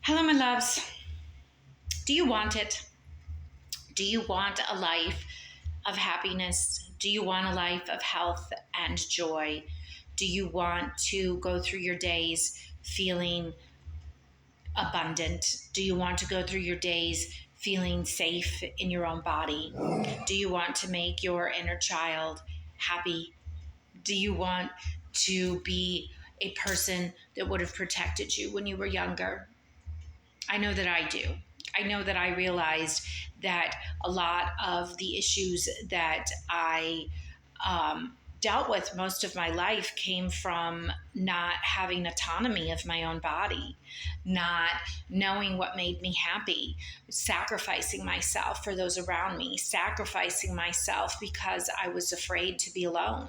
Hello, my loves. Do you want it? Do you want a life of happiness? Do you want a life of health and joy? Do you want to go through your days feeling abundant? Do you want to go through your days feeling safe in your own body? Do you want to make your inner child happy? Do you want to be a person that would have protected you when you were younger? I know that I do. I know that I realized that a lot of the issues that I dealt with most of my life came from not having autonomy of my own body, not knowing what made me happy, sacrificing myself for those around me, sacrificing myself because I was afraid to be alone.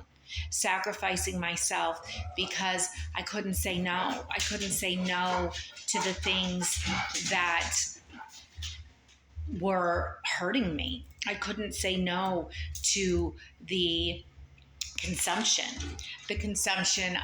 Sacrificing myself because I couldn't say no. I couldn't say no to the things that were hurting me. I couldn't say no to the consumption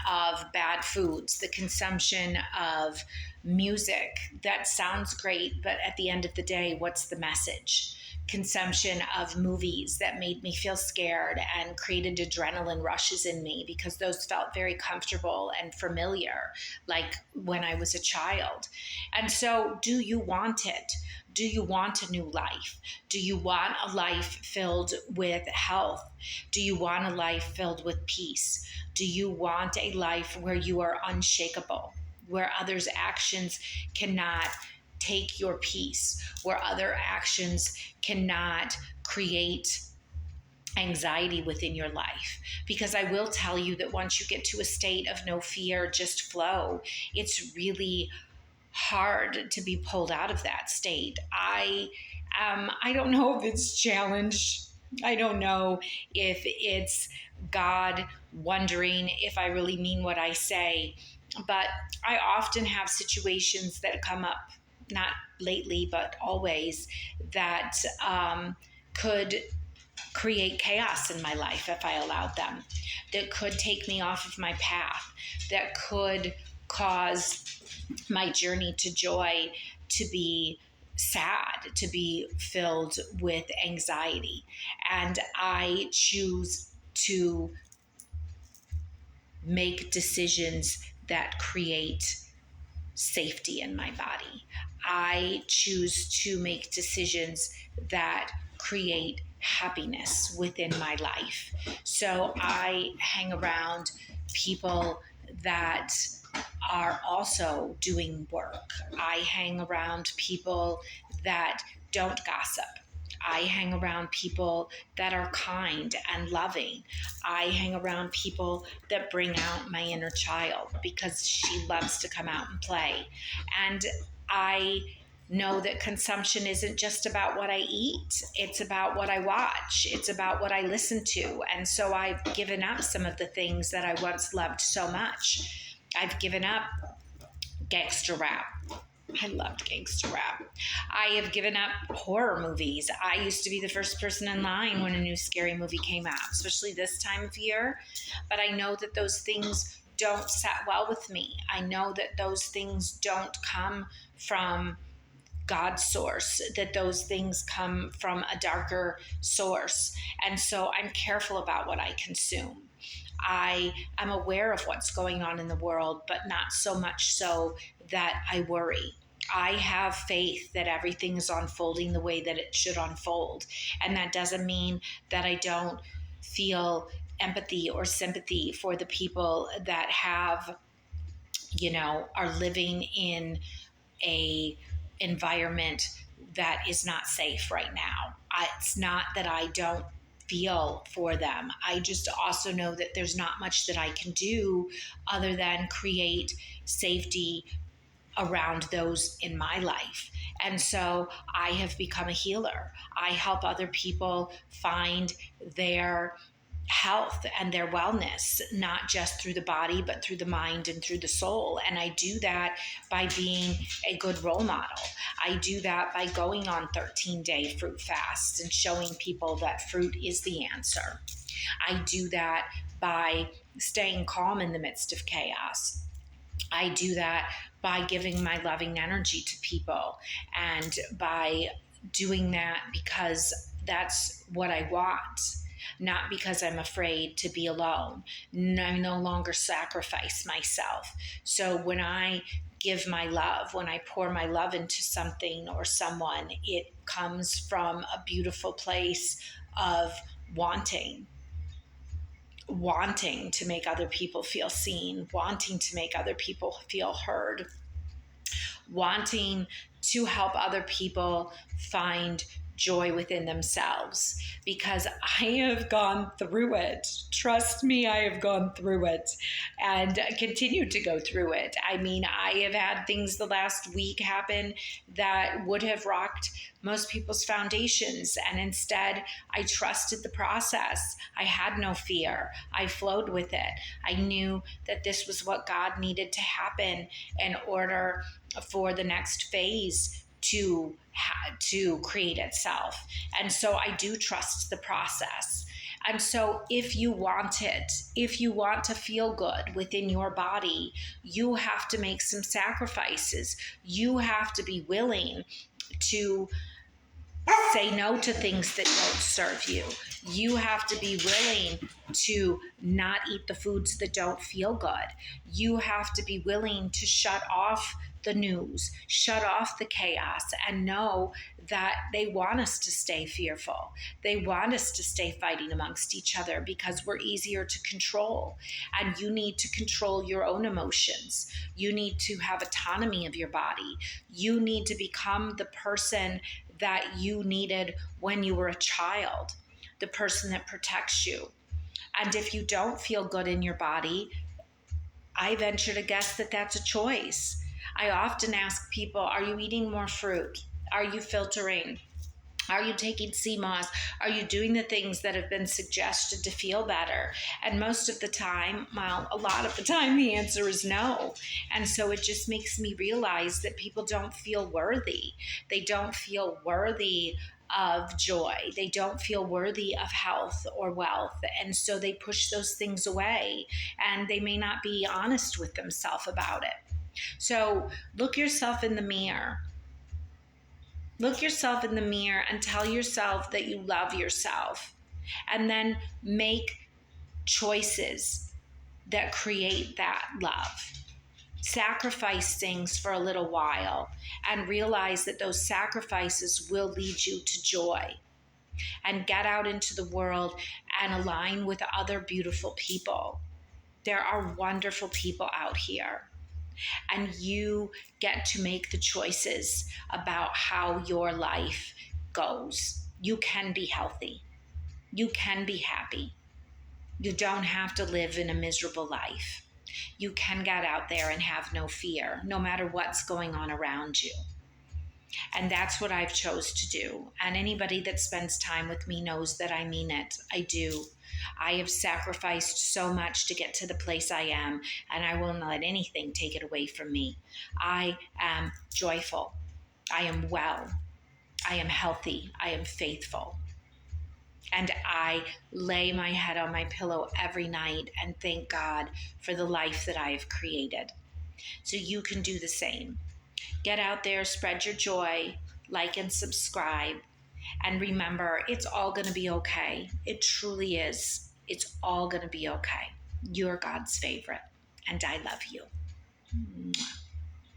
of bad foods, the consumption of music that sounds great, but at the end of the day, what's the message? Consumption of movies that made me feel scared and created adrenaline rushes in me because those felt very comfortable and familiar, like when I was a child. And so, do you want it? Do you want a new life? Do you want a life filled with health? Do you want a life filled with peace? Do you want a life where you are unshakable, where others' actions cannot take your peace, where other actions cannot create anxiety within your life? Because I will tell you that once you get to a state of no fear, just flow, it's really hard to be pulled out of that state. I don't know if it's challenged. I don't know if it's God wondering if I really mean what I say, but I often have situations that come up, not lately, but always, that could create chaos in my life if I allowed them, that could take me off of my path, that could cause my journey to joy to be sad, to be filled with anxiety. And I choose to make decisions that create safety in my body. I choose to make decisions that create happiness within my life. So I hang around people that are also doing work. I hang around people that don't gossip. I hang around people that are kind and loving. I hang around people that bring out my inner child because she loves to come out and play. And I know that consumption isn't just about what I eat. It's about what I watch. It's about what I listen to. And so I've given up some of the things that I once loved so much. I've given up gangster rap. I loved gangster rap. I have given up horror movies. I used to be the first person in line when a new scary movie came out, especially this time of year. But I know that those things don't sit well with me. I know that those things don't come from God's source, that those things come from a darker source. And so I'm careful about what I consume. I am aware of what's going on in the world, but not so much so that I worry. I have faith that everything is unfolding the way that it should unfold. And that doesn't mean that I don't feel empathy or sympathy for the people that have, are living in a environment that is not safe right now. It's not that I don't feel for them. I just also know that there's not much that I can do other than create safety around those in my life. And so I have become a healer. I help other people find their health and their wellness, not just through the body, but through the mind and through the soul. And I do that by being a good role model. I do that by going on 13-day fruit fasts and showing people that fruit is the answer. I do that by staying calm in the midst of chaos. I do that by giving my loving energy to people, and by doing that because that's what I want, not because I'm afraid to be alone. I no longer sacrifice myself. So when I give my love, when I pour my love into something or someone, it comes from a beautiful place of wanting wanting to make other people feel seen, wanting to make other people feel heard, wanting to help other people find joy within themselves, because I have gone through it. Trust me, I have gone through it and continue to go through it. I mean, I have had things the last week happen that would have rocked most people's foundations, and instead I trusted the process. I had no fear. I flowed with it. I knew that this was what God needed to happen in order for the next phase to create itself. And so I do trust the process. And so if you want it, if you want to feel good within your body, you have to make some sacrifices. You have to be willing to say no to things that don't serve you. You have to be willing to not eat the foods that don't feel good. You have to be willing to shut off the news, shut off the chaos, and know that they want us to stay fearful. They want us to stay fighting amongst each other because we're easier to control. And you need to control your own emotions. You need to have autonomy of your body. You need to become the person that you needed when you were a child, the person that protects you. And if you don't feel good in your body, I venture to guess that that's a choice. I often ask people, are you eating more fruit? Are you filtering? Are you taking sea moss? Are you doing the things that have been suggested to feel better? And most of the time, well, a lot of the time, the answer is no. And so it just makes me realize that people don't feel worthy. They don't feel worthy of joy. They don't feel worthy of health or wealth. And so they push those things away, and they may not be honest with themselves about it. So look yourself in the mirror. Look yourself in the mirror and tell yourself that you love yourself. And then make choices that create that love. Sacrifice things for a little while and realize that those sacrifices will lead you to joy. And get out into the world and align with other beautiful people. There are wonderful people out here. And you get to make the choices about how your life goes. You can be healthy. You can be happy. You don't have to live in a miserable life. You can get out there and have no fear, no matter what's going on around you. And that's what I've chose to do. And anybody that spends time with me knows that I mean it. I do. I have sacrificed so much to get to the place I am, and I will not let anything take it away from me. I am joyful. I am well. I am healthy. I am faithful. And I lay my head on my pillow every night and thank God for the life that I have created. So you can do the same. Get out there, spread your joy, like and subscribe. And remember, it's all going to be okay. It truly is. It's all going to be okay. You're God's favorite, and I love you.